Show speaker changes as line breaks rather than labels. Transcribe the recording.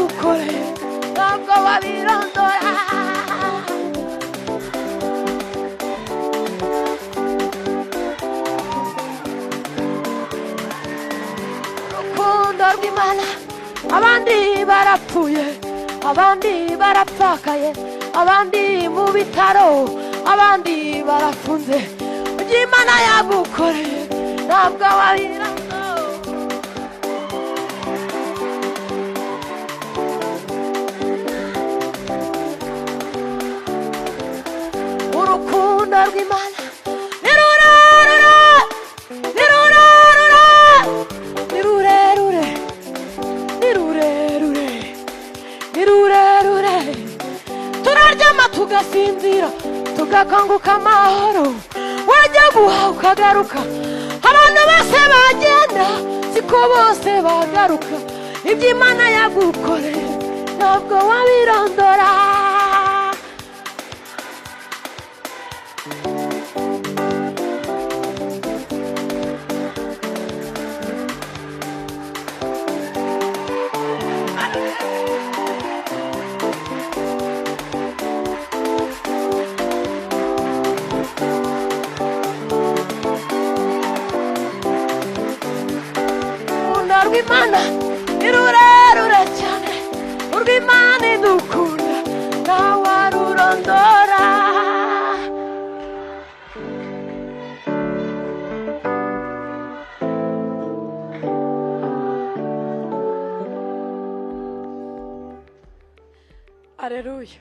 yagukoreye ntabwo wabirondora. Urukundo rw'Imana, abandi barapfuye, abandi barapfakaye, abandi mu bitaro, abandi barafunze. Imana yagukoreye ntabwo wabirondora. Urukundo rw'Imana ni rurerure, ni rurerure, ni rurerure, ni rurerure, ni rurerure. Turaryama tugasinzira tugakanguka amahoro, wajya guhaha ukagaruka. Abantu bose bagenda siko bose bagaruka. Ibyo Imana yagukoreye ntabwo wabirondora. Urw'Imana ni rurerure cyane, urw'Imana idukunda ntawarurondora. Aleluya.